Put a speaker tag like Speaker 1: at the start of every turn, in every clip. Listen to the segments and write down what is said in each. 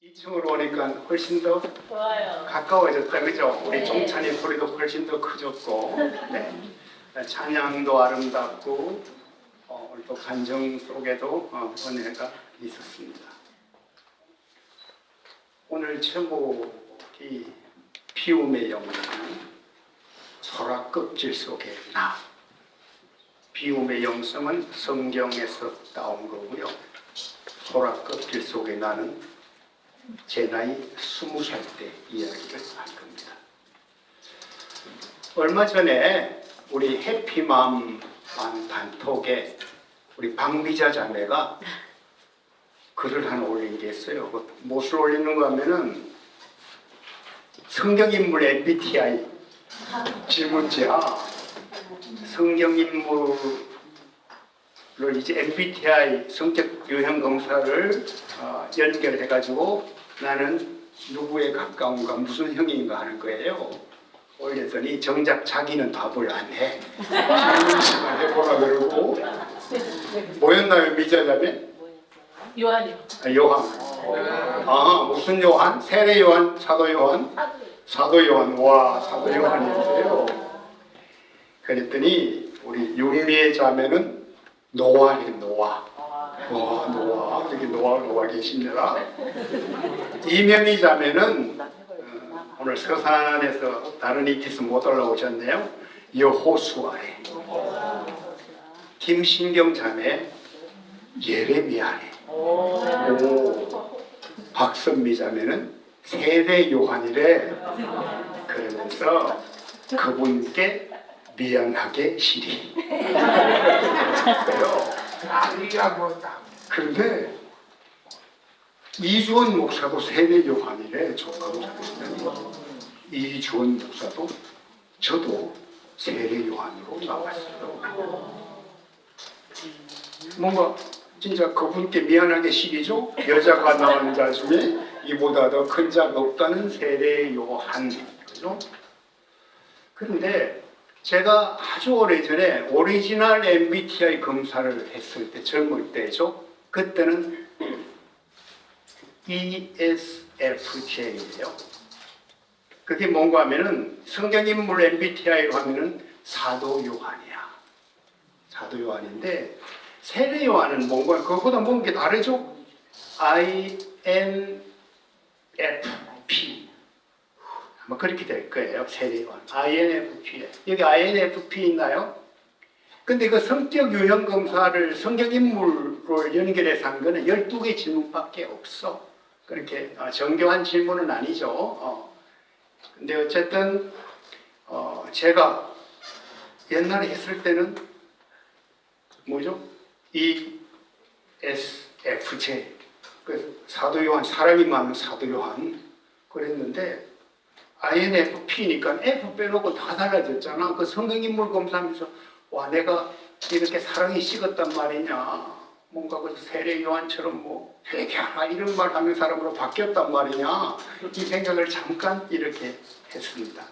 Speaker 1: 2층으로 오니까 훨씬 더
Speaker 2: 좋아요.
Speaker 1: 가까워졌다, 그죠? 우리
Speaker 2: 네.
Speaker 1: 종찬이 소리도 훨씬 더 커졌고, 네. 찬양도 아름답고, 오늘 또 간정 속에도 은혜가 있었습니다. 오늘 제목이 비움의 영상, 소라 껍질 속에 나. 비움의 영성은 성경에서 따온 거고요. 소라 껍질 속에 나는 제 나이 20살 때 이야기를 할 겁니다. 얼마 전에 우리 해피맘 단톡에 우리 박미자 자매가 글을 하나 올린 게 있어요. 무엇을 올리는 거 하면은 성경인물 MBTI 질문지야. 성경인물을 이제 MBTI 성격 유형 검사를 연결해가지고 나는 누구에 가까운가 무슨 형인가 하는 거예요. 올렸더니 정작 자기는 답을 안 해. 질문지만 해보라 그러고. 뭐였나요, 미자자매?
Speaker 2: 요한이요.
Speaker 1: 요한. 무슨 요한? 세례 요한, 사도 요한? 사도 요한. 와, 사도 요한이에요. 그랬더니 우리 윤미의 자매는 노아래, 노아. 노아. 여기 노아 계십니다. 이명희 자매는 오늘 서산에서 다른 이께서 못 올라오셨네요. 여호수아래. 김신경 자매 예레미야래. 박선미 자매는 세례 요한이래. 그러면서 그분께 미안하게 시리. 그런데 이주원 목사도 세례 요한이래. 이주원 목사도 저도 세례 요한으로 나왔어요. 뭔가 진짜 그분께 미안하게 시리죠. 여자가 낳은 자 중에 이보다 더 큰 자가 없다는 세례 요한. 그죠? 그런데 제가 아주 오래전에 오리지널 MBTI 검사를 했을 때, 젊을 때죠. 그때는 ESFJ예요. 그게 뭔가 하면은 성경인물 MBTI로 하면은 사도 요한이야. 사도 요한인데 세례 요한은 뭔가 그거보다 뭔 게 다르죠. INFP. 아마 그렇게 될 거예요. 세례 요한. INFP. 여기 INFP 있나요? 근데 그 성격 유형 검사를 성경인물로 연결해서 한 거는 12개 질문밖에 없어. 그렇게 정교한 질문은 아니죠. 근데 어쨌든 제가 옛날에 했을 때는 뭐죠? ESFJ. 그 사도 요한, 사람이 많은 사도 요한 그랬는데 INFP니까 F 빼놓고 다 달라졌잖아. 그 성경인물 검사하면서 와, 내가 이렇게 사랑이 식었단 말이냐. 뭔가 그 세례 요한처럼 뭐 회개하라 이런 말 하는 사람으로 바뀌었단 말이냐. 이 생각을 잠깐 이렇게 했습니다.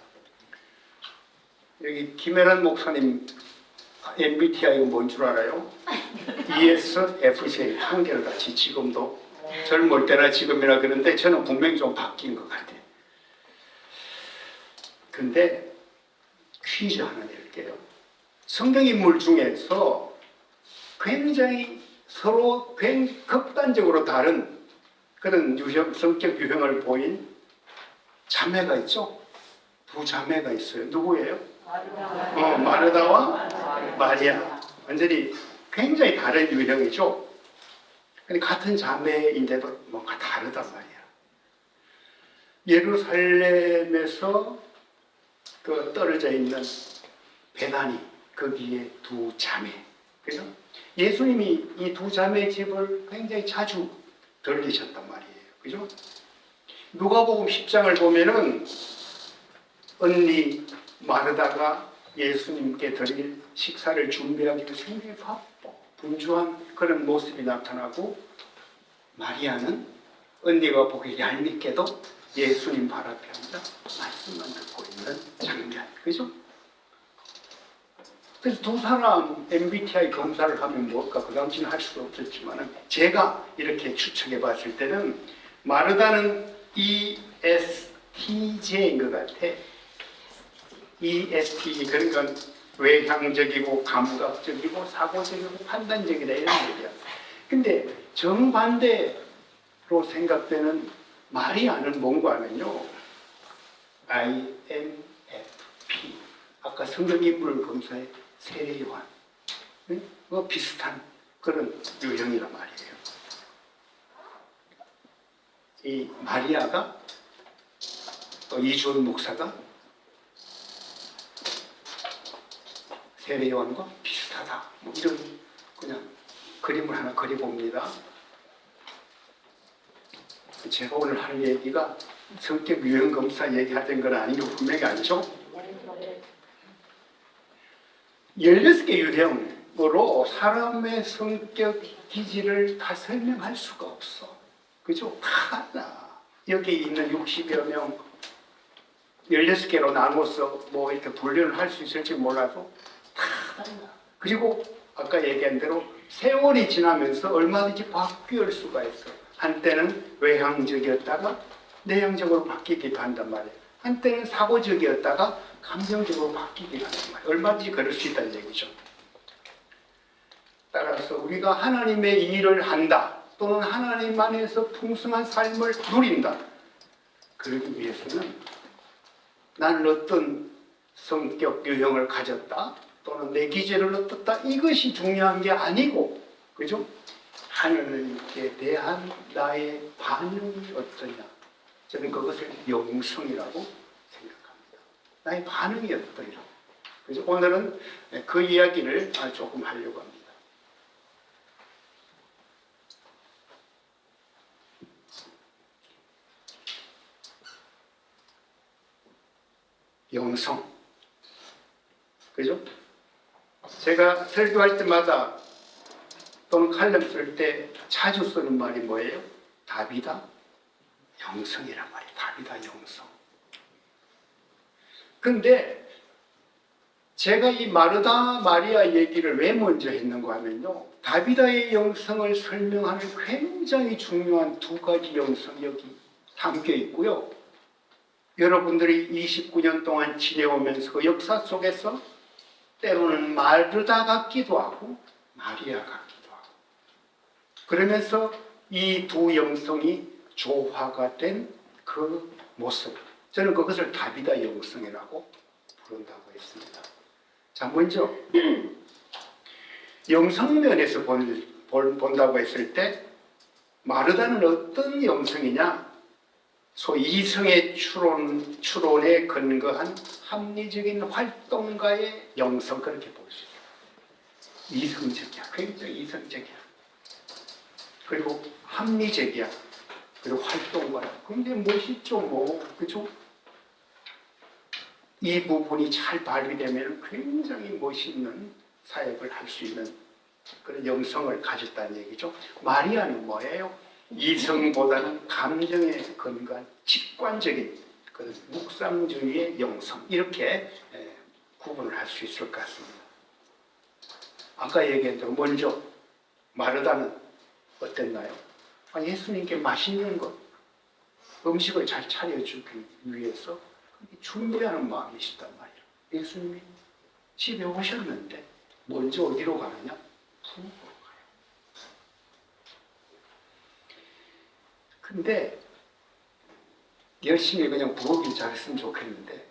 Speaker 1: 여기 김혜란 목사님 MBTI가 뭔 줄 알아요? ESFJ 한결같이 지금도 젊을 때나 지금이나 그런데 저는 분명히 좀 바뀐 것 같아요. 근데 퀴즈 하나 낼게요. 성경인물 중에서 굉장히 서로 극단적으로 다른 그런 성격 유형을 보인 자매가 있죠? 두 자매가 있어요. 누구예요? 마르다와 마리아. 완전히 굉장히 다른 유형이죠? 근데 같은 자매인데도 뭔가 다르단 말이야. 예루살렘에서 그 떨어져 있는 베다니, 거기에 두 자매. 그죠? 예수님이 이 두 자매 집을 굉장히 자주 들리셨단 말이에요. 그죠? 누가복음 10장을 보면은 언니 마르다가 예수님께 드릴 식사를 준비하기로 굉장히 바빠, 분주한 그런 모습이 나타나고 마리아는 언니가 보기 얄밉게도 예수님 발 앞에 앉아 말씀만 듣고 있는 장면. 그죠? 그래서 두 사람 MBTI 검사를 하면 뭘까? 그 당시는 할 수도 없었지만 제가 이렇게 추측해 봤을 때는 마르다는 ESTJ인 것 같아. ESTJ 그러니까 외향적이고 감각적이고 사고적이고 판단적이다 이런 얘기야. 근데 정반대로 생각되는 마리아는 뭔가 하면요. INFP. 아까 성경인물 검사의 세례 요한. 비슷한 그런 유형이란 말이에요. 이 마리아가 이주원 목사가 세례 요한과 비슷하다. 뭐 이런 그냥 그림을 하나 그려봅니다. 제가 오늘 할 얘기가 성격 유형 검사 얘기하던 건 아닌 거 분명히 알죠? 16개 유형으로 사람의 성격 기질을 다 설명할 수가 없어. 그죠? 다 달라. 여기 있는 60여 명 16개로 나눠서 뭐 이렇게 분류를 할 수 있을지 몰라도 다 달라. 그리고 아까 얘기한 대로 세월이 지나면서 얼마든지 바뀔 수가 있어. 한때는 외향적이었다가 내향적으로 바뀌기도 한단 말이에요. 한때는 사고적이었다가 감정적으로 바뀌기도 한단 말이에요. 얼마든지 그럴 수 있다는 얘기죠. 따라서 우리가 하나님의 일을 한다 또는 하나님 안에서 풍성한 삶을 누린다. 그러기 위해서는 나는 어떤 성격 유형을 가졌다 또는 내 기질을 어떻다 이것이 중요한 게 아니고, 그죠? 하나님께 대한 나의 반응이 어떠냐, 저는 그것을 영성이라고 생각합니다. 나의 반응이 어떠냐. 그래서 오늘은 그 이야기를 조금 하려고 합니다. 영성. 그죠? 제가 설교할 때마다 또는 칼럼 쓸 때 자주 쓰는 말이 뭐예요? 답이다 영성이란 말이에요. 답이다 영성. 근데 제가 이 마르다 마리아 얘기를 왜 먼저 했는가 하면요, 다비다의 영성을 설명하는 굉장히 중요한 두 가지 영성이 여기 담겨 있고요. 여러분들이 29년 동안 지내오면서 그 역사 속에서 때로는 마르다 같기도 하고 마리아 같기도 하고 그러면서 이 두 영성이 조화가 된 그 모습, 저는 그것을 다비다 영성이라고 부른다고 했습니다. 자, 먼저 영성면에서 본다고 했을 때 마르다는 어떤 영성이냐? 소위 이성의 추론에 근거한 합리적인 활동가의 영성, 그렇게 볼 수 있어요. 이성적이야. 굉장히 이성적이야. 그리고 합리적이야. 그리고 활동가야. 근데 멋있죠, 뭐. 그죠? 이 부분이 잘 발휘되면 굉장히 멋있는 사역을 할 수 있는 그런 영성을 가졌다는 얘기죠. 마리아는 뭐예요? 이성보다는 감정에 근거한 직관적인 그런 묵상주의의 영성, 이렇게 구분을 할 수 있을 것 같습니다. 아까 얘기한 대로 먼저 마르다는 어땠나요? 예수님께 맛있는 것, 음식을 잘 차려주기 위해서 준비하는 마음이 있었단 말이에요. 예수님이 집에 오셨는데 먼저 어디로 가느냐? 부엌으로 가요. 근데 열심히 그냥 부엌일 잘했으면 좋겠는데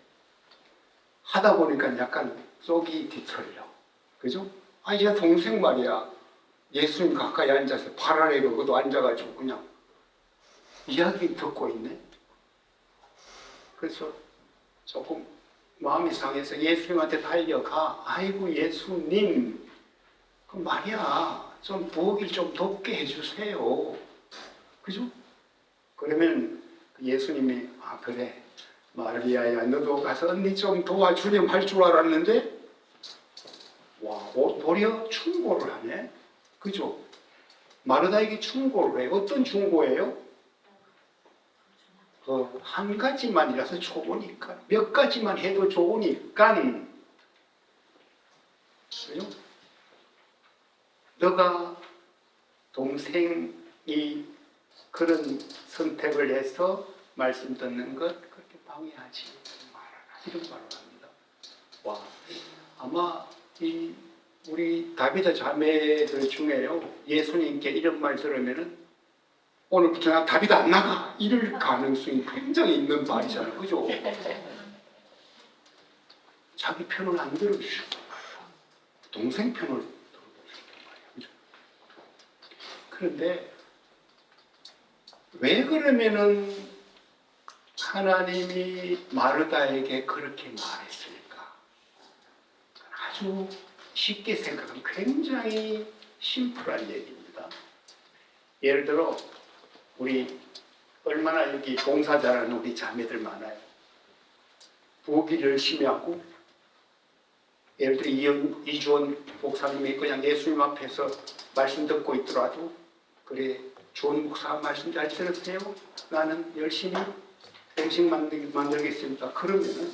Speaker 1: 하다 보니까 약간 속이 뒤틀려. 그죠? 얘 동생 말이야. 예수님 가까이 앉아서 발 아래 그것도 앉아가지고 그냥 이야기 듣고 있네. 그래서 조금 마음이 상해서 예수님한테 달려가. 아이고 예수님, 그 말이야, 좀 부엌일 좀 돕게 해주세요. 그죠? 그러면 예수님이 그래 마리아야, 너도 가서 언니 좀 도와주렴 할 줄 알았는데 와, 도리어 충고를 하네. 그죠? 마르다에게 충고를 해요. 어떤 충고예요? 한 가지만이라서 좋으니까, 몇 가지만 해도 좋으니까, 그죠? 너가 동생이 그런 선택을 해서 말씀 듣는 것 그렇게 방해하지 말아라. 이런 말을 합니다. 와, 아마 이 우리 다비드 자매들 중에요, 예수님께 이런 말 들으면은 오늘부터 나 다비드 안 나가 이럴 가능성이 굉장히 있는 말이잖아요, 그죠? 자기 편을 안 들어주시고 동생 편을 들어주시단 말이에요, 그죠? 그런데 왜 그러면은 하나님이 마르다에게 그렇게 말했을까? 아주 쉽게 생각하면 굉장히 심플한 얘기입니다. 예를 들어 우리 얼마나 여기 봉사 잘하는 우리 자매들 많아요. 부엌일 열심히 하고, 예를 들어 이주원 목사님이 그냥 예수님 앞에서 말씀 듣고 있더라도, 그래 주원 목사 말씀 잘 들었어요? 나는 열심히 음식 만들겠습니다. 그러면은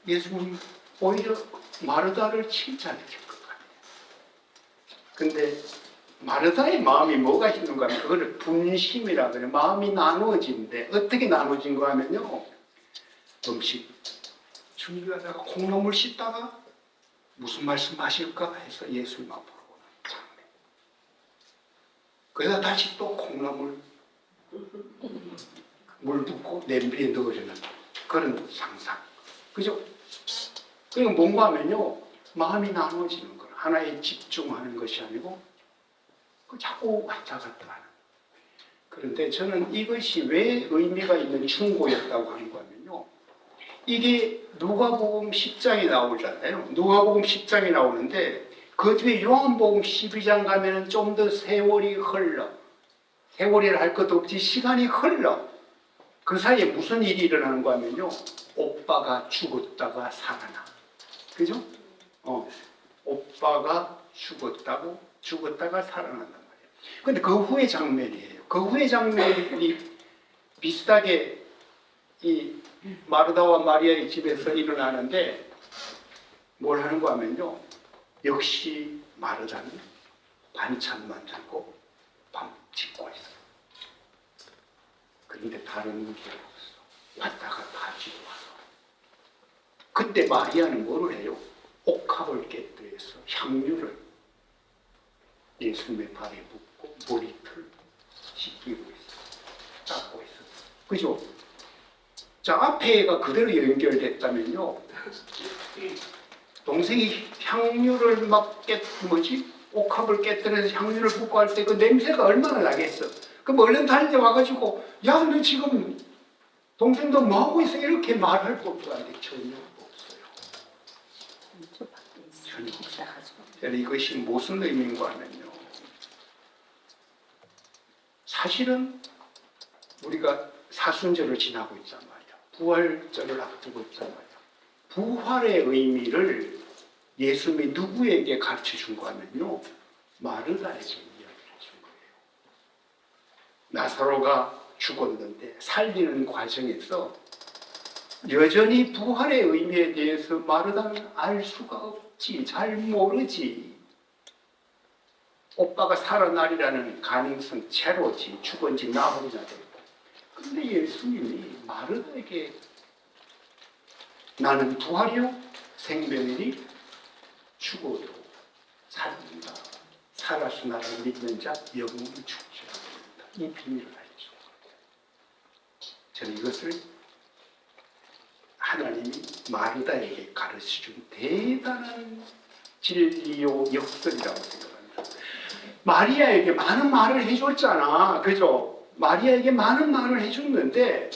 Speaker 1: 예수님 오히려 마르다를 칭찬해 줄 것 같아요. 근데 마르다의 마음이 뭐가 있는가 하면 그거를 분심이라 그래요. 마음이 나누어진데 어떻게 나누어진 거 하면요, 음식 준비하다가 콩나물 씻다가 무슨 말씀 하실까 해서 예수님 앞으로 오는 장면. 그래서 다시 또 콩나물 물 붓고 냄비에 넣으려는 그런 상상. 그죠? 그리고 뭔가 하면요, 마음이 나누어지는 거예요. 하나에 집중하는 것이 아니고 자꾸 왔다 갔다 하는. 그런데 저는 이것이 왜 의미가 있는 충고였다고 하는 거면요, 이게 누가복음 10장에 나오잖아요. 누가복음 10장에 나오는데 그 뒤에 요한복음 12장 가면은 좀 더 세월이 흘러. 세월이라 할 것도 없지 시간이 흘러. 그 사이에 무슨 일이 일어나는 거 하면요, 오빠가 죽었다가 살아나. 그죠? 오빠가 죽었다가 살아난단 말이에요. 근데 그 후의 장면이에요. 그 후의 장면이 비슷하게 이 마르다와 마리아의 집에서 일어나는데 뭘 하는 거 하면요, 역시 마르다는 반찬만 들고 밥 짓고 있어. 그런데 다른 게 없어. 왔다 갔다 하지도 와서. 그때 마리아는 뭐를 해요? 옥합을 깨뜨려서 향유를 예수님의 발에 붓고 머리털 씻기고 있어. 닦고 있어. 그죠? 자, 앞에가 그대로 연결됐다면요, 동생이 향유를 옥합을 깨뜨려서 향유를 붓고 할 때 그 냄새가 얼마나 나겠어. 그럼 얼른 달려와가지고, 야, 너 지금 동생도 뭐하고 있어? 이렇게 말할 법도 안 돼. 전혀 없어요. 전혀 없어요. 이것이 무슨 의미인가 하면요, 사실은 우리가 사순절을 지나고 있단 말이야. 부활절을 앞두고 있단 말이야. 부활의 의미를 예수님이 누구에게 가르쳐 준 거 하면요, 마르다에게 이야기를 해준 거예요. 나사로가 죽었는데 살리는 과정에서 여전히 부활의 의미에 대해서 마르다는 알 수가 없지, 잘 모르지. 오빠가 살아나리라는 가능성 제로지, 죽은지 나흘이나 되고. 근데 예수님이 마르다에게 나는 부활이요 생명이니 죽어도 살린다. 살아서 나를 믿는 자 영원히 죽지 않는다. 이 비밀을 알려준 거예요. 저는 이것을 하나님이 마르다에게 가르쳐준 대단한 진리요 역설이라고 생각합니다. 마리아에게 많은 말을 해줬잖아. 그죠? 마리아에게 많은 말을 해줬는데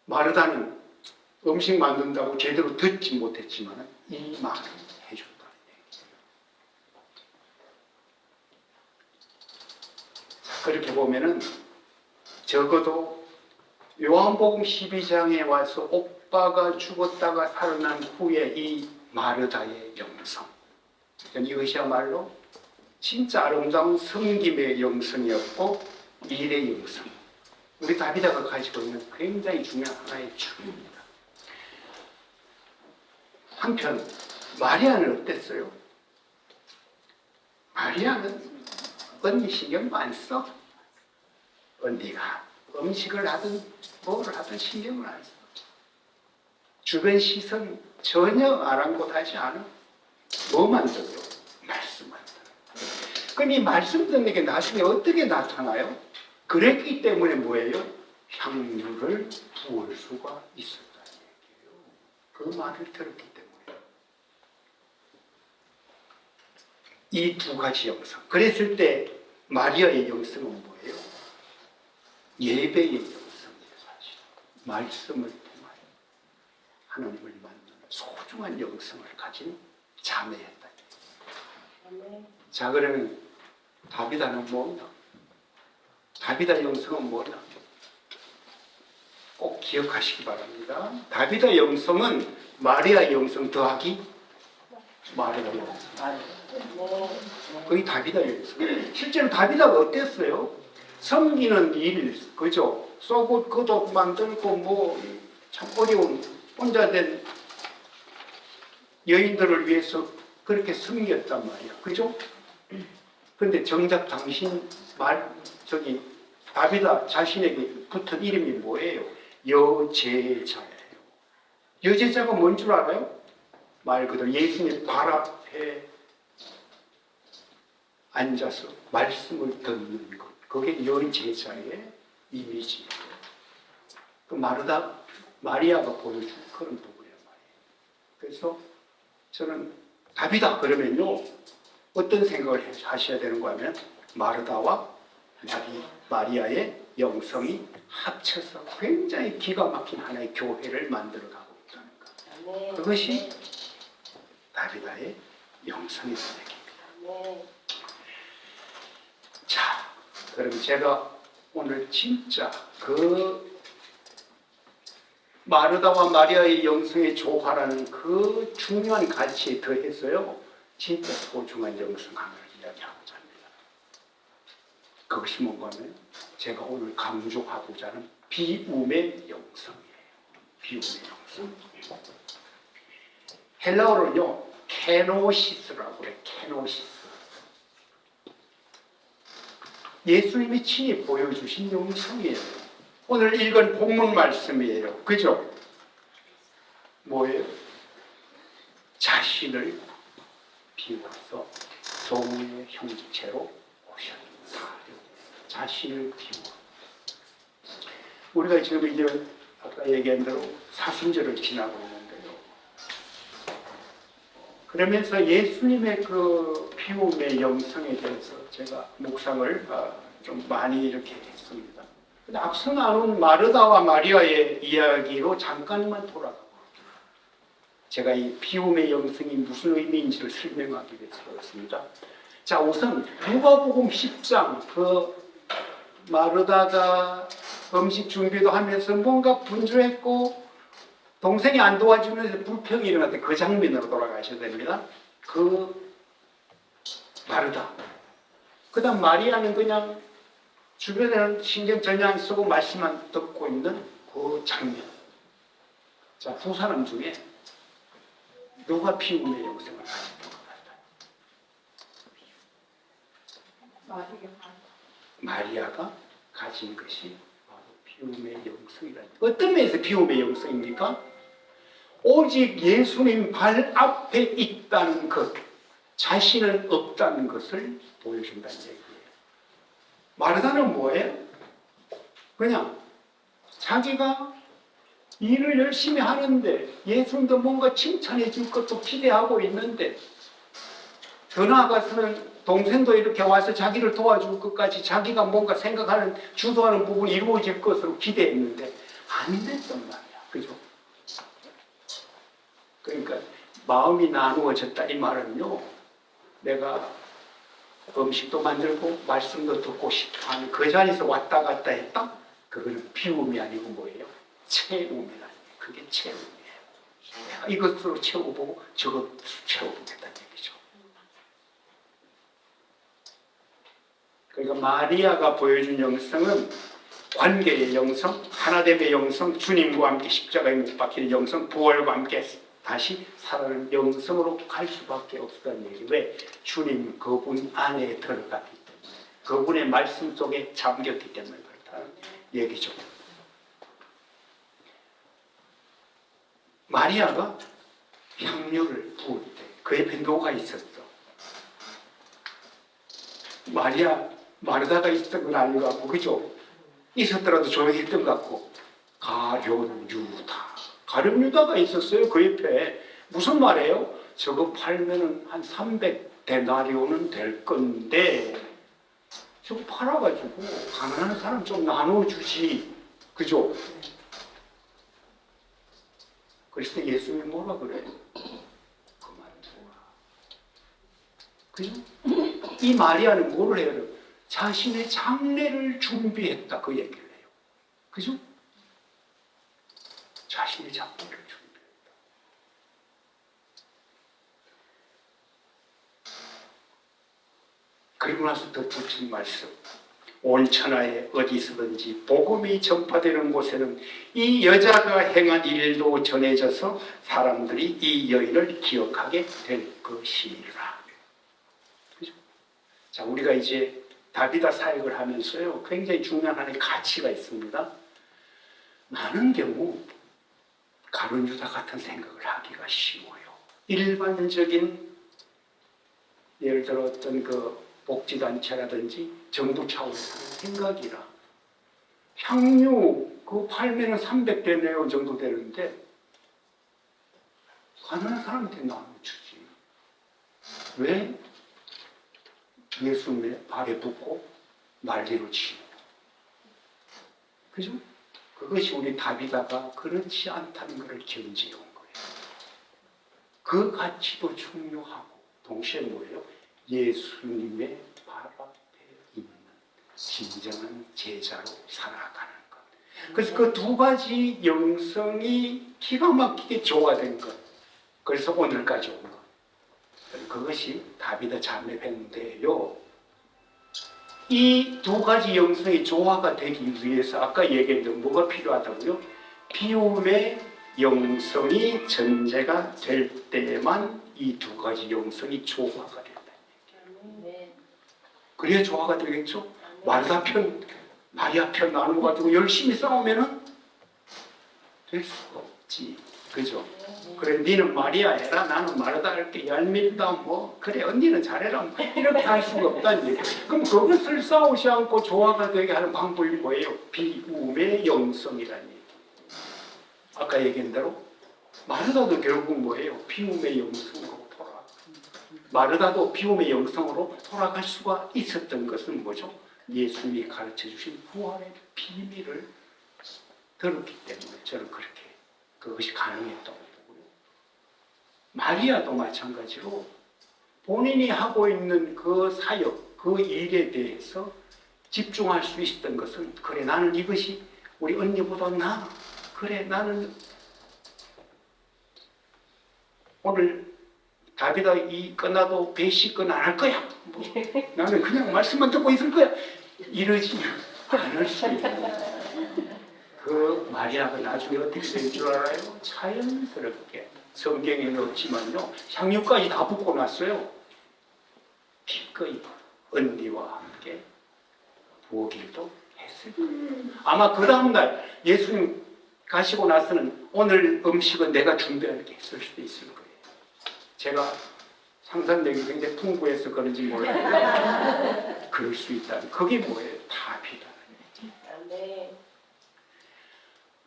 Speaker 1: 마르다는 음식 만든다고 제대로 듣지 못했지만 이 말을 해줬다는 얘기예요. 자, 그렇게 보면은 적어도 요한복음 12장에 와서 오빠가 죽었다가 살아난 후에 이 마르다의 영성, 이것이야말로 진짜 아름다운 섬김의 영성이었고 일의 영성, 우리 다비다가 가지고 있는 굉장히 중요한 하나의 축입니다. 한편 마리아는 어땠어요? 마리아는 언니 신경도 안 써. 언니가 음식을 하든 뭐를 하든 신경을 안 써. 주변 시선 전혀 아랑곳하지 않아. 뭐만 들어요? 말씀만 들어요. 그럼 이 말씀 듣는 게 나중에 어떻게 나타나요? 그랬기 때문에 뭐예요? 향유를 부을 수가 있었다는 얘기예요. 그 말을 들었기 때문에. 이 두 가지 영성. 그랬을 때 마리아의 영성은 뭐예요? 예배의 영성이에요, 사실. 말씀을 통하여 하나님을 만나는 소중한 영성을 가진 자매였다. 자, 그러면 다비다는 뭐냐? 다비다 영성은 뭐냐? 꼭 기억하시기 바랍니다. 다비다 영성은 마리아 영성 더하기 마리아 영성. 거의 다비다 영성. 실제로 다비다가 어땠어요? 섬기는 일, 그죠? 쏘고 거독 만들고 뭐 참 어려운 혼자 된 여인들을 위해서 그렇게 섬겼단 말이야, 그죠? 그런데 정작 당신 다비다 자신에게 붙은 이름이 뭐예요? 여제자예요. 여제자가 뭔 줄 알아요? 말 그대로 예수님 발 앞에 앉아서 말씀을 듣는 것. 그게 여제자의 이미지예요. 그 마리아가 보여준 그런 부분이란 말이에요. 그래서 저는 다비다 그러면요, 어떤 생각을 하셔야 되는가 하면 마르다와 마리아의 영성이 합쳐서 굉장히 기가 막힌 하나의 교회를 만들어가고 있다는 것. 그것이 다비다의 영성이라는 얘기입니다. 자, 그럼 제가 오늘 진짜 그 마르다와 마리아의 영성의 조화라는 그 중요한 가치에 더해서요, 진짜 소중한 영성 하나를 이야기하고자 합니다. 그것이 뭔가 하면 제가 오늘 강조하고자 하는 비움의 영성이에요. 비움의 영성. 헬라어로는요, 케노시스라고 해요. 케노시스. 예수님이 친히 보여주신 영성이에요. 오늘 읽은 본문 말씀이에요. 그죠? 뭐예요? 자신을 비워서 종의 형체로 오셨다. 자신을 비워. 우리가 지금 이제 아까 얘기한 대로 사순절을 지나고 있는데요. 그러면서 예수님의 그 비움의 영성에 대해서 제가 묵상을 좀 많이 이렇게 했습니다. 근데 앞서 나눈 마르다와 마리아의 이야기로 잠깐만 돌아가고 제가 이 비움의 영성이 무슨 의미인지를 설명하기 위해서 그렇습니다. 자, 우선 누가복음 10장 그 마르다가 음식 준비도 하면서 뭔가 분주했고 동생이 안 도와주면서 불평이 일어났던 그 장면으로 돌아가셔야 됩니다. 그 마르다. 그 다음 마리아는 그냥 주변에는 신경 전혀 안 쓰고 말씀만 듣고 있는 그 장면. 자, 두 사람 중에 누가 비움의 영성을 가진 것 같아요? 마리아가 가진 것이 바로 비움의 영성이라는. 어떤 면에서 비움의 영성입니까? 오직 예수님 발 앞에 있다는 것, 자신은 없다는 것을 보여준다는 얘기예요. 마르다는 뭐예요? 그냥 자기가 일을 열심히 하는데 예수님도 뭔가 칭찬해 줄 것도 기대하고 있는데 더 나아가서는 동생도 이렇게 와서 자기를 도와줄 것까지 자기가 뭔가 생각하는 주도하는 부분이 이루어질 것으로 기대했는데 안 됐단 말이야. 그죠? 그러니까 마음이 나누어졌다 이 말은요, 내가 음식도 만들고 말씀도 듣고 싶어하는 그 자리에서 왔다 갔다 했다? 그거는 비움이 아니고 뭐예요? 채움이라는 게. 그게 채움이에요. 내가 이것으로 채워보고 저것으로 채워보겠다는 얘기죠. 그러니까 마리아가 보여준 영성은 관계의 영성, 하나됨의 영성, 주님과 함께 십자가에 못 박히는 영성, 부활과 함께 다시 살아가는 영성으로 갈 수밖에 없다는 얘기. 왜? 주님 그분 안에 들어갔기 때문에 그분의 말씀 속에 잠겼기 때문에 그렇다는 얘기죠. 마리아가 향료를 부을 때 그 옆에 누가 있었어? 마르다가 있었던 건 아닌 것 같고, 그죠? 있었더라도 조용히 했던 것 같고, 가룟유다가 있었어요. 그 옆에. 무슨 말이에요? 저거 팔면은 한 300데나리온은 될 건데 저거 팔아가지고 가난한 사람 좀 나눠주지. 그죠? 그래서 예수님이 뭐라 그래요? 그만두라. 그죠? 이 마리아는 뭐를 해요? 자신의 장례를 준비했다. 그 얘기를 해요. 그죠? 자신의 장례를 준비했다. 그리고 나서 덧붙인 말씀. 온 천하에 어디서든지 복음이 전파되는 곳에는 이 여자가 행한 일도 전해져서 사람들이 이 여인을 기억하게 될 것이라. 그죠? 자, 우리가 이제 다비다 사역을 하면서요, 굉장히 중요한 하나의 가치가 있습니다. 많은 경우 가룟유다 같은 생각을 하기가 쉬워요. 일반적인 예를 들어 어떤 그 복지단체라든지 정부 차원에서 생각이라 향유 그거 팔면은 300데나리온 정도 되는데 가난한 사람한테 나눠주지. 왜? 예수님의 발에 붙고 난리로 치는. 그죠? 그것이 우리 다비다가 그렇지 않다는 것을 견지해 온 거예요. 그 가치도 중요하고 동시에 뭐예요? 예수님의 발 앞에 있는 진정한 제자로 살아가는 것. 그래서 그 두 가지 영성이 기가 막히게 조화된 것. 그래서 오늘까지 온 것. 그것이 다비다 자매배인데요. 이 두 가지 영성이 조화가 되기 위해서 아까 얘기했던 뭐가 필요하다고요? 피움의 영성이 전제가 될 때만 이 두 가지 영성이 조화가 된다. 그래야 조화가 되겠죠? 마르다 편, 마리아 편 나눠가지고 열심히 싸우면은 될 수가 없지. 그죠? 그래, 니는 마리아 해라, 나는 마르다 할게. 얄밉다, 뭐. 그래, 언니는 잘해라. 뭐. 이렇게 할 수가 없다는 얘기. 그럼 그것을 싸우지 않고 조화가 되게 하는 방법이 뭐예요? 비움의 영성이라는 얘기. 아까 얘기한 대로 마르다도 결국 뭐예요? 비움의 영성으로 마르다도 비움의 영성으로 돌아갈 수가 있었던 것은 뭐죠? 예수님이 가르쳐 주신 부활의 비밀을 들었기 때문에 저는 그렇게 그것이 가능했다고 보고요. 마리아도 마찬가지로 본인이 하고 있는 그 사역, 그 일에 대해서 집중할 수 있었던 것은 그래, 나는 이것이 우리 언니보다 나아. 그래, 나는 오늘 다비다 이 끝나도 배식은 안 할 거야. 뭐, 나는 그냥 말씀만 듣고 있을 거야. 이러지 않을 수 있는 그 마리아가 나중에 어떻게 될 줄 알아요? 자연스럽게 성경에는 없지만요, 향유까지 다 붓고 났어요. 기꺼이 언니와 함께 부엌일도 했어요. 아마 그 다음날 예수님 가시고 나서는 오늘 음식은 내가 준비할게 했을 수도 있을 거예요. 제가 상상력이 굉장히 풍부해서 그런지 몰라요. 그럴 수 있다는. 그게 뭐예요? 다비다는 얘기.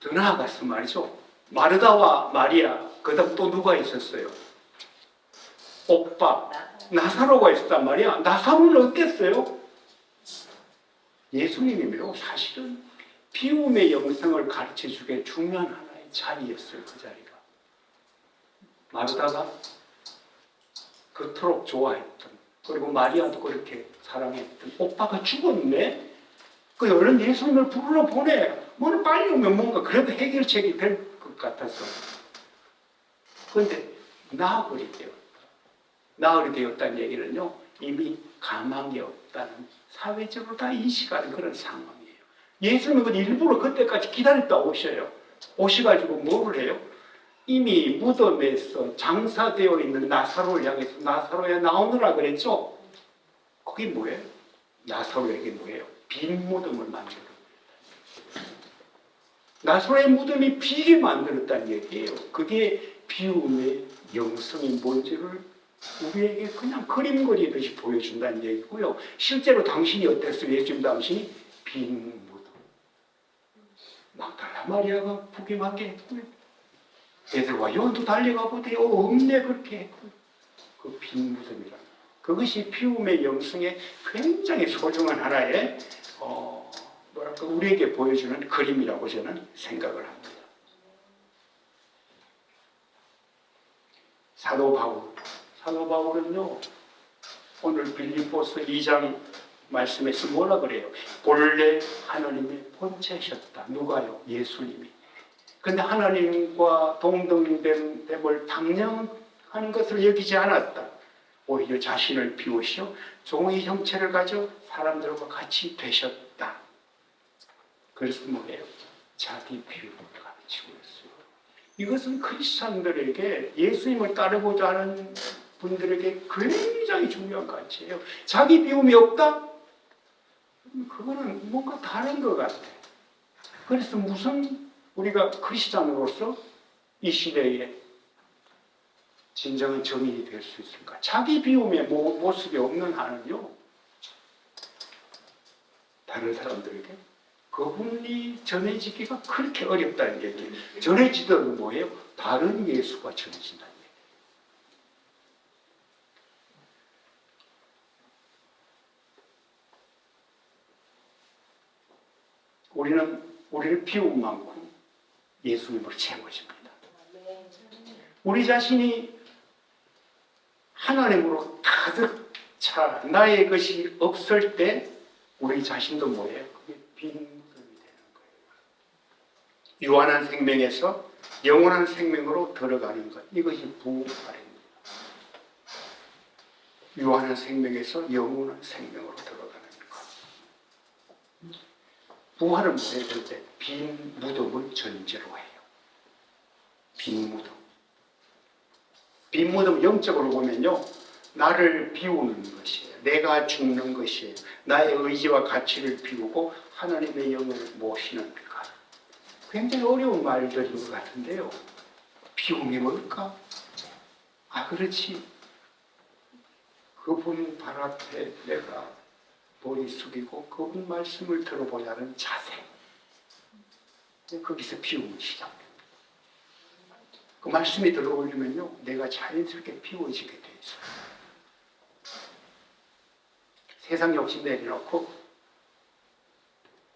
Speaker 1: 더 나아가서 말이죠. 마르다와 마리아, 그 다음 또 누가 있었어요? 오빠, 나사로가 있었단 말이야. 나사로는 어땠어요? 예수님이요, 사실은 비움의 영성을 가르쳐주게 중요한 하나의 자리였어요. 그 자리가. 마르다가 그토록 좋아했던, 그리고 마리아도 그렇게 사랑했던 오빠가 죽었네? 그 얼른 예수님을 부르러 보내. 뭐는 빨리 오면 뭔가 그래도 해결책이 될 것 같아서. 그런데 나흘이 되었다. 나흘이 되었다는 얘기는요, 이미 가망이 없다는, 사회적으로 다 인식하는 그런 상황이에요. 예수님은 일부러 그때까지 기다렸다 오셔요. 오셔가지고 뭐를 해요? 이미 무덤에서 장사되어 있는 나사로를 향해서 나사로야 나오느라 그랬죠? 그게 뭐예요? 나사로에게 뭐예요? 빈 무덤을 만들어. 나사로의 무덤이 비게 만들었다는 얘기예요. 그게 비움의 영성이 뭔지를 우리에게 그냥 그림 그리듯이 보여준다는 얘기고요. 실제로 당신이 어땠어요? 예수님 당신이 빈 무덤. 막달라 마리아가 부임하게 했고요. 베드로와 요한도 달려가 보되 없네 그렇게 했고요. 그 빈 무덤이라. 그것이 비움의 영성의 굉장히 소중한 하나의 뭐랄까 우리에게 보여주는 그림이라고 저는 생각을 합니다. 사도 바울은요 오늘 빌립보서 2장 말씀에서 뭐라 그래요? 본래 하나님의 본체셨다. 누가요? 예수님이. 근데 하나님과 동등됨을 당연한 것을 여기지 않았다. 오히려 자신을 비우시어 종의 형체를 가져 사람들과 같이 되셨다. 그래서 뭐예요? 자기 비움을 가르치고 있어요. 이것은 크리스찬들에게 예수님을 따르고자 하는 분들에게 굉장히 중요한 가치예요. 자기 비움이 없다? 그거는 뭔가 다른 것 같아. 그래서 무슨 우리가 크리스찬으로서 이 시대에 진정한 정인이 될 수 있을까? 자기 비움의 모습이 없는 한은요, 다른 사람들에게 그분이 전해지기가 그렇게 어렵다는 얘기예요. 전해지더라도 뭐예요? 다른 예수가 전해진다는 얘기예요. 우리를 비운 만큼 예수님으로 채워집니다. 우리 자신이 하나님으로 가득 차 나의 것이 없을 때 우리 자신도 뭐예요? 그게 빈 무덤이 되는 거예요. 유한한 생명에서 영원한 생명으로 들어가는 것, 이것이 부활입니다. 유한한 생명에서 영원한 생명으로 들어가는 것. 부활은 뭐예요? 그럴 때 빈 무덤을 전제로 해요. 빈 무덤. 빈 무덤 영적으로 보면요, 나를 비우는 것이에요. 내가 죽는 것이에요. 나의 의지와 가치를 비우고 하나님의 영을 모시는 것. 굉장히 어려운 말들인 것 같은데요. 비움이 뭘까? 그렇지. 그분 발 앞에 내가 머리 숙이고 그분 말씀을 들어보자는 자세. 거기서 비움이 시작됩니다. 그 말씀이 들어오려면요, 내가 자연스럽게 비워지게 돼 있어요. 세상 욕심 내려놓고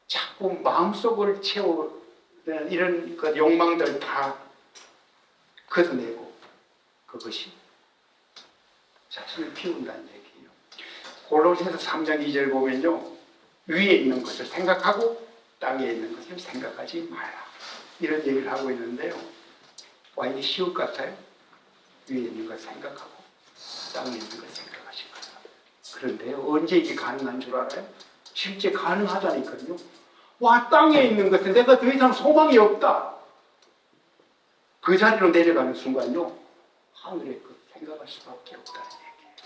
Speaker 1: 자꾸 마음속을 채우는 이런 그 욕망들 다 걷어내고 그것이 자신을 비운다는 얘기예요. 골로새서 3장 2절 보면요, 위에 있는 것을 생각하고 땅에 있는 것을 생각하지 마라. 이런 얘기를 하고 있는데요. 와, 이게 쉬울 것 같아요? 위에 있는 것 생각하고 땅에 있는 것 생각하실 거예요. 그런데요, 언제 이게 가능한 줄 알아요? 실제 가능하다니까요. 와, 땅에 있는 것은 내가 더 이상 소망이 없다. 그 자리로 내려가는 순간요, 하늘의 것 생각할 수밖에 없다는 얘기예요.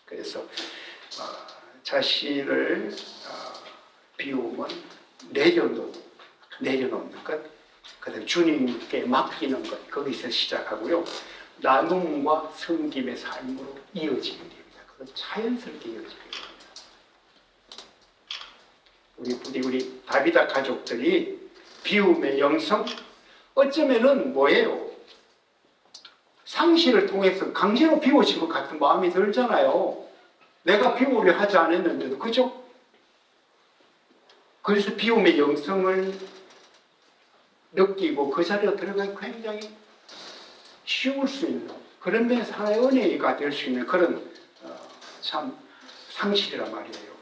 Speaker 1: 그래서 자신을 비우면 내려놓는 것, 그다음 주님께 맡기는 것, 거기서 시작하고요. 나눔과 섬김의 삶으로 이어지게 됩니다. 그건 자연스럽게 이어지게 됩니다. 우리 다비다 가족들이 비움의 영성, 어쩌면은 뭐예요? 상실을 통해서 강제로 비워진 것 같은 마음이 들잖아요. 내가 비우려 하지 않았는데도, 그죠? 그래서 비움의 영성을 느끼고 그 자리에 들어가기 굉장히 쉬울 수 있는 그런 면에서 하나의 은혜가 될 수 있는 그런 참 상실이란 말이에요.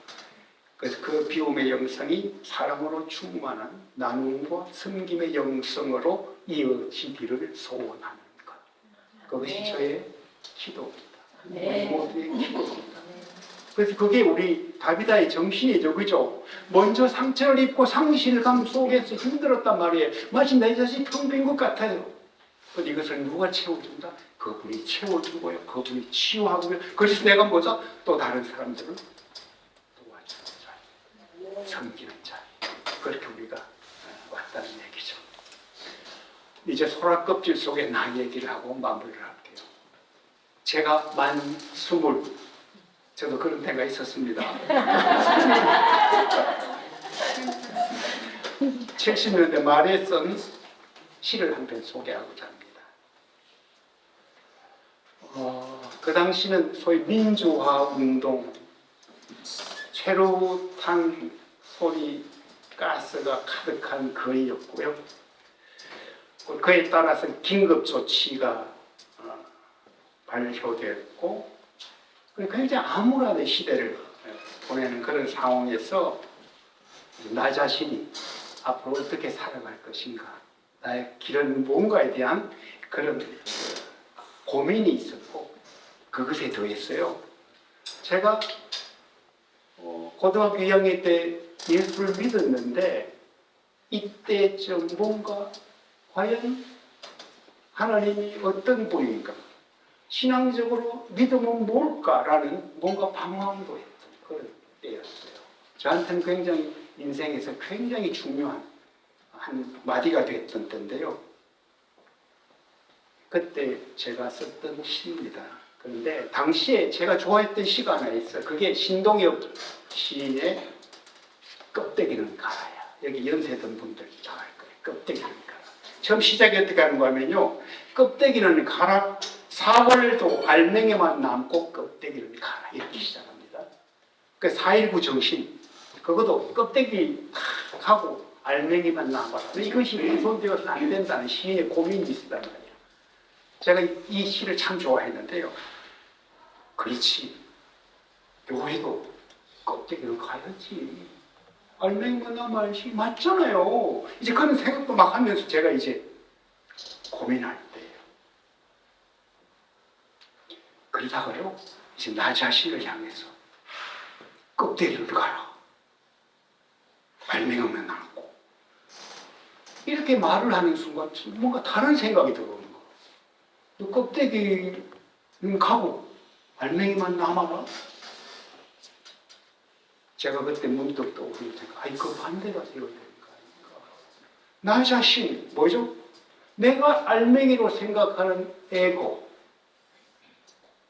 Speaker 1: 그래서 그 비움의 영성이 사랑으로 충만한 나눔과 섬김의 영성으로 이어지기를 소원하는 것. 그것이 저의 기도입니다. 우리 모두의 기도입니다. 그래서 그게 우리 다비다의 정신이죠. 그죠? 먼저 상처를 입고 상실감 속에서 힘들었단 말이에요. 마치 내 자신이 텅 빈 것 같아요. 그런데 이것을 누가 채워준다? 그분이 채워주고요. 그분이 치유하고요. 그래서 내가 뭐죠? 또 다른 사람들을 섬기는 자. 그렇게 우리가 왔다는 얘기죠. 이제 소라 껍질 속에 나 얘기를 하고 마무리를 할게요. 제가 만 20, 저도 그런 때가 있었습니다. 70년대 말에 쓴 시를 한 편 소개하고자 합니다. 그 당시는 소위 민주화 운동, 최루탄 소리, 가스가 가득한 거리였고요. 그에 따라서 긴급 조치가 발효됐고, 굉장히 암울한 시대를 보내는 그런 상황에서 나 자신이 앞으로 어떻게 살아갈 것인가, 나의 길은 뭔가에 대한 그런 고민이 있었고, 그것에 더했어요. 제가 고등학교 2학년 때 예수를 믿었는데, 이때쯤 뭔가 과연 하나님이 어떤 분인가, 신앙적으로 믿음은 뭘까라는 뭔가 방황도 했던 그런 때였어요. 저한테는 굉장히 인생에서 굉장히 중요한 한 마디가 됐던 때인데요. 그때 제가 썼던 시입니다. 그런데 당시에 제가 좋아했던 시가 하나 있어요. 그게 신동엽 시인의 껍데기는 갈아야. 여기 연세든 분들 잘 알 거예요. 껍데기는 갈아. 처음 시작이 어떻게 하는 거 하면요, 탁 갈아, 사월도 알맹이만 남고 껍데기를 갈아, 이렇게 시작합니다. 그 4.19 정신, 그것도 껍데기 탁 하고 알맹이만 남아라. 이것이 훼손되어서는 안 된다는 시인의 고민이 있었단 말이에요. 제가 이 시를 참 좋아했는데요. 그렇지, 교회도 껍데기를 가야지, 알맹이만 남아야지, 맞잖아요. 이제 그런 생각도 막 하면서 제가 이제 고민할 때예요. 그러다가요, 이제 나 자신을 향해서 껍데기를 가라, 알맹이만 남고, 이렇게 말을 하는 순간 뭔가 다른 생각이 들어오는 거예요. 너 껍데기는 가고 알맹이만 남아라? 제가 그때 문득 떠오르는 생각, 아니 그 반대가 되어야 되니까. 나 자신, 뭐죠? 내가 알맹이로 생각하는 에고,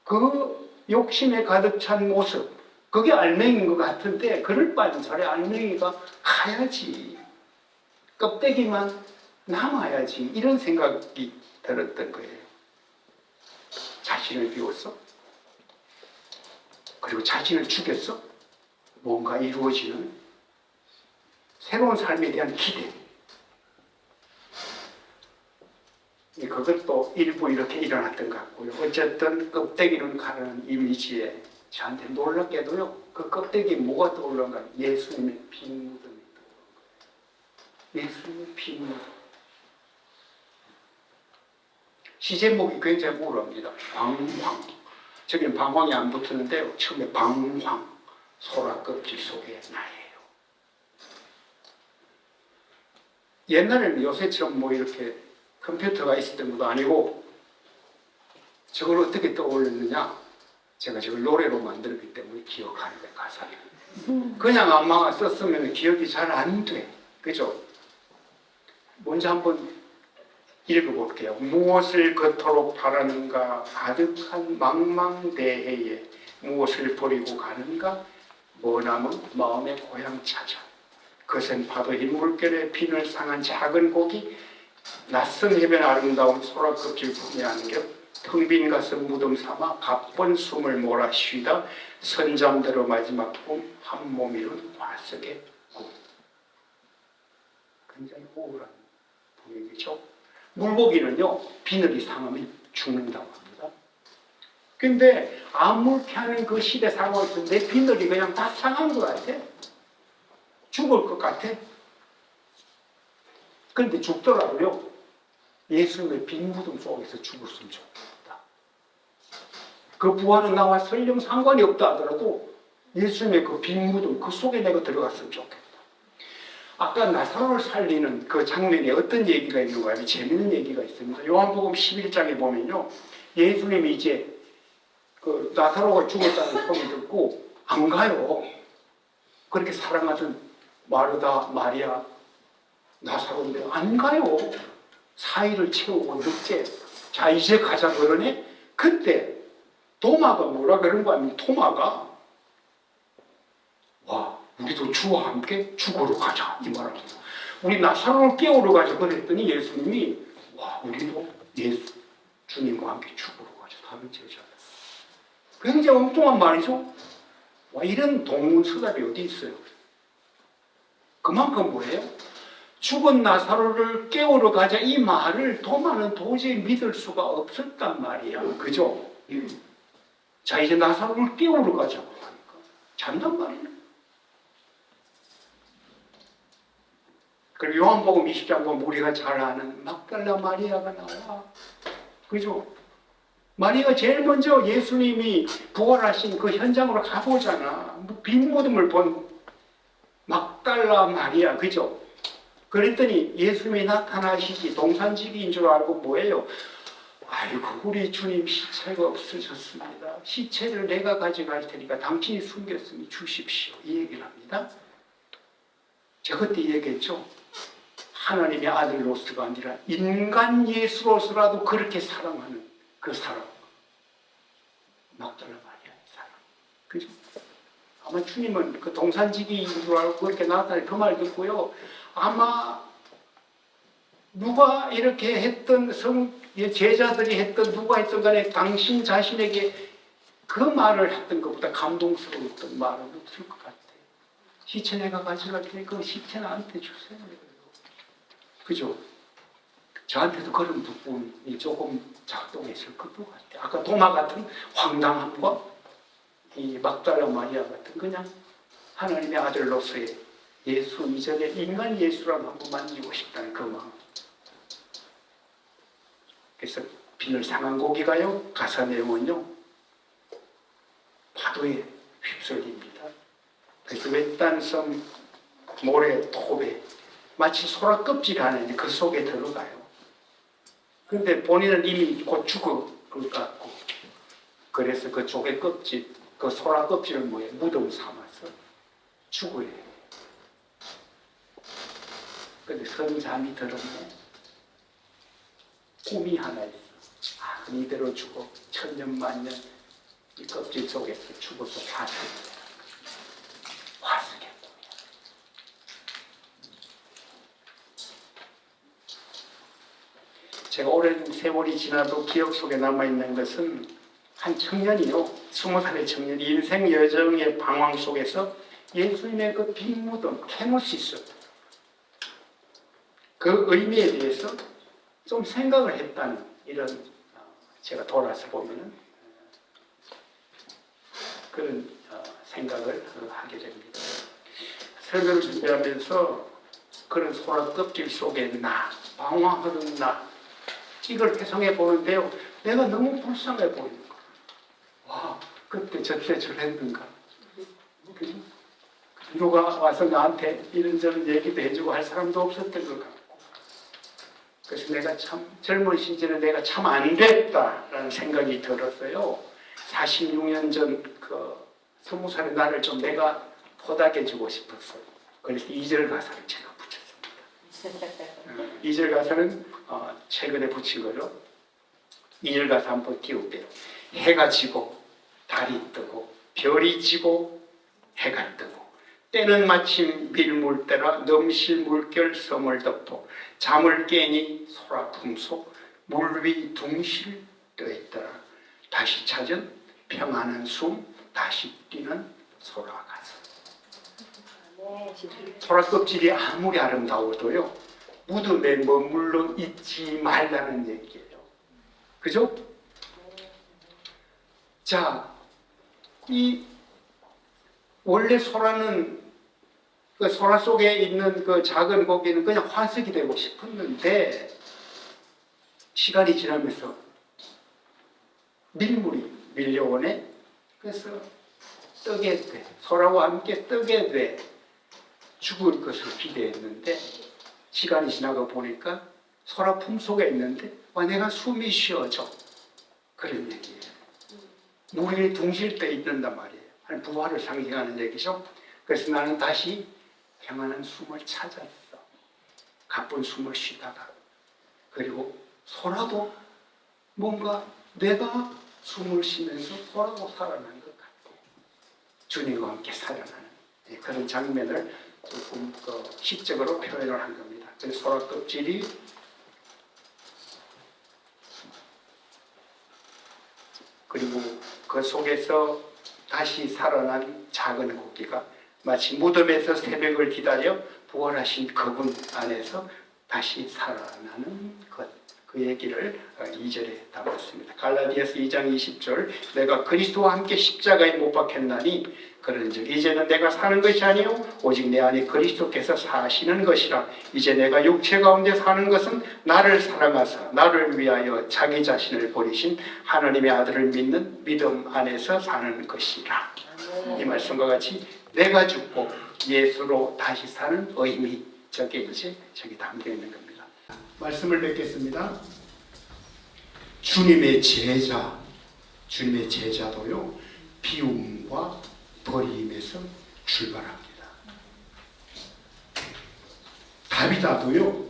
Speaker 1: 그 욕심에 가득 찬 모습, 그게 알맹이인 것 같은데, 그럴 바엔 저래 알맹이가 가야지, 껍데기만 남아야지, 이런 생각이 들었던 거예요. 자신을 비웠어? 그리고 자신을 죽였어? 뭔가 이루어지는 새로운 삶에 대한 기대, 그것도 일부 이렇게 일어났던 것 같고요. 어쨌든 껍데기는 가는 이미지에 저한테 놀랍게도요, 그 껍데기에 뭐가 떠오르는가? 예수님의 피 묻음이 떠오르는 거예요. 예수님의 피 묻음. 시 제목이 굉장히 우울합니다. 방황. 저기는 방황이 안 붙었는데요, 처음에 방황, 소라 껍질 속의 나예요. 옛날에는 요새처럼 뭐 이렇게 컴퓨터가 있었던 것도 아니고, 저걸 어떻게 떠올렸느냐? 제가 저걸 노래로 만들었기 때문에 기억하는 거예요, 가사를. 그냥 아마 썼으면 기억이 잘 안 돼. 그죠? 먼저 한번 읽어볼게요. 무엇을 그토록 바라는가? 가득한 망망대해에 무엇을 버리고 가는가? 머나먼 마음의 고향 찾아. 거센 파도의 물결에 비늘 상한 작은 고기, 낯선 해변 아름다운 소라 껍질 품에 안겨 텅 빈 가슴 무덤 삼아 가쁜 숨을 몰아쉬다 선잠대로 마지막 꿈, 한 몸 이룬 화석의 꿈. 굉장히 우울한 분위기죠. 물고기는요, 비늘이 상하면 죽는다고 합니다. 근데 아무렇게 하는 그 시대 상황에서 내 비늘이 그냥 다 상한 것 같아. 죽을 것 같아. 그런데 죽더라고요. 예수님의 빈 무덤 속에서 죽었으면 좋겠다. 그 부활은 나와 설령 상관이 없다 하더라도 예수님의 그 빈 무덤, 그 속에 내가 들어갔으면 좋겠다. 아까 나사로를 살리는 그 장면에 어떤 얘기가 있는 거예요? 재밌는 얘기가 있습니다. 요한복음 11장에 보면요, 예수님이 이제 그 나사로가 죽었다는 소리 듣고 안 가요. 그렇게 사랑하던 마르다, 마리아, 나사로인데 안 가요. 4일을 채우고 늦게. 자, 이제 가자 그러네. 그때 도마가 뭐라 그런 거 아니에요? 토마가 와, 우리도 주와 함께 죽으러 가자 이 말합니다. 우리 나사로를 깨우러 가자 그랬더니 예수님이 와, 우리도 예수 주님과 함께 죽으러 가자. 다른 제자들. 굉장히 엉뚱한 말이죠. 와, 이런 동문서답이 어디 있어요? 그만큼 뭐예요? 죽은 나사로를 깨우러 가자 이 말을 도마는 도저히 믿을 수가 없었단 말이야. 그죠? 자, 이제 나사로를 깨우러 가자고 하니까 잔단 말이야. 그리고 요한복음 20장 보면 우리가 잘 아는 막달라 마리아가 나와. 그죠? 마리아가 제일 먼저 예수님이 부활하신 그 현장으로 가보잖아. 빈 무덤을 본 막달라 마리아. 그죠? 그랬더니 예수님이 나타나시지 동산지기인 줄 알고 뭐예요? 아이고, 우리 주님 시체가 없으셨습니다. 시체를 내가 가져갈 테니까 당신이 숨겼으니 주십시오. 이 얘기를 합니다. 제가 그때 얘기했죠. 하나님의 아들로서가 아니라 인간 예수로서라도 그렇게 사랑하는 그 사랑. 막달라 마리아의 사랑. 그죠? 아마 주님은 그 동산지기인 줄 알고 그렇게 나타나는 그 말 듣고요. 아마 누가 이렇게 했던 제자들이 했던 누가 했던 간에 당신 자신에게 그 말을 했던 것보다 감동스러웠던 말은 없을 것 같아요. 시체 내가 가져갈 테니까 그 시체 나한테 주세요. 그죠? 저한테도 그런 부분이 조금 작동했을 것도 같아요. 아까 도마 같은 황당함과 이 막달라 마리아 같은 그냥 하나님의 아들로서의 예수 이전에 인간 예수라고 한번 만지고 싶다는 그 마음. 그래서 비늘 상한 고기가요, 가사 내용은요, 파도에 휩쓸립니다. 그래서 외딴 섬, 모래, 톱에 마치 소라 껍질 안에 그 속에 들어가요. 그런데 본인은 이미 곧 죽을 것 같고, 그래서 그 조개 껍질, 그 소라 껍질을 뭐예요? 무덤 삼아서 죽어야 해요. 근데 선잠이 들었네. 꿈이 하나 있어. 아, 이대로 죽어. 천년 만년 이 껍질 속에서 죽어서 화석이 되는 거야. 화석의 꿈이야. 제가 오랜 세월이 지나도 기억 속에 남아있는 것은 한 청년이요. 20살의 청년이 인생 여정의 방황 속에서 예수님의 그 빈 무덤, 케노시스, 그 의미에 대해서 좀 생각을 했다는 이런, 제가 돌아서 보면은 그런 생각을 하게 됩니다. 설교를 준비하면서 그런 소라 껍질 속에 나, 방황하는 나, 이걸 회상해 보는데요. 내가 너무 불쌍해 보이는 거야. 와, 그때 저때 저랬는가. 그죠? 누가 와서 나한테 이런저런 얘기도 해주고 할 사람도 없었던 것 같고. 그래서 내가 참 젊은 시절에 내가 참 안 됐다라는 생각이 들었어요. 46년 전 그 20살의 나를 좀 내가 포닥여주고 싶었어요. 그래서 2절 가사를 제가 붙였습니다. 2절 가사는 최근에 붙인 거죠. 2절 가사 한번 띄울게요. 해가 지고 달이 뜨고 별이 지고 해가 뜨고 때는 마침 밀물때라 넘실 물결 섬을 덮어 잠을 깨니 소라 품속 물 위 둥실 떠있더라. 다시 찾은 평안한 숨 다시 뛰는 소라 가슴. 소라 껍질이 아무리 아름다워도요 무덤에 머물러 있지 말라는 얘기예요. 그죠? 자, 이 원래 소라는 그 소라 속에 있는 그 작은 고기는 그냥 화석이 되고 싶었는데 시간이 지나면서 밀물이 밀려오네. 그래서 뜨게 돼. 소라와 함께 뜨게 돼. 죽을 것을 기대했는데 시간이 지나고 보니까 소라 품속에 있는데 와, 내가 숨이 쉬어져. 그런 얘기예요. 물 위에 둥실 때 있는단 말이에요. 부활을 상징하는 얘기죠. 그래서 나는 다시 평안한 숨을 찾았어. 가쁜 숨을 쉬다가. 그리고 소라도 뭔가 내가 숨을 쉬면서 소라도 살아난 것 같고 주님과 함께 살아나는 그런 장면을 조금 시적으로 표현을 한 겁니다. 그래서 소라 껍질이 그리고 그 속에서 다시 살아난 작은 고기가 마치 무덤에서 새벽을 기다려 부활하신 그분 안에서 다시 살아나는 것, 그 얘기를 2절에 담았습니다. 갈라디아서 2장 20절 내가 그리스도와 함께 십자가에 못 박혔나니 그런즉 이제는 내가 사는 것이 아니요 오직 내 안에 그리스도께서 사시는 것이라. 이제 내가 육체 가운데 사는 것은 나를 사랑하사 나를 위하여 자기 자신을 버리신 하나님의 아들을 믿는 믿음 안에서 사는 것이라. 이 말씀과 같이 내가 죽고 예수로 다시 사는 의미, 저게 이제 저기 담겨 있는 겁니다. 말씀을 뵙겠습니다. 주님의 제자도요 비움과 버림에서 출발합니다. 다비다도요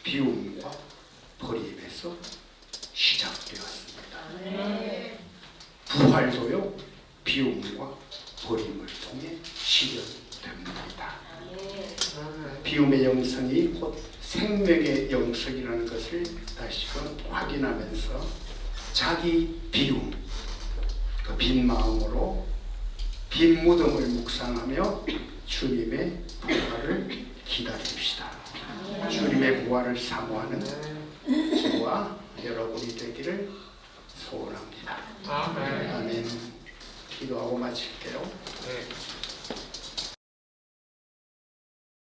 Speaker 1: 비움과 버림에서 시작되었습니다. 부활도요 비움과 버림을 통해 실현됩니다. 비움의 영성이 곧 생명의 영성이라는 것을 다시금 확인하면서 자기 비움, 그 빈 마음으로 빈 무덤을 묵상하며 주님의 부활을 기다립시다. 주님의 부활을 사모하는 저와 여러분이 되기를 소원합니다. 아멘. 기도하고 마칠게요.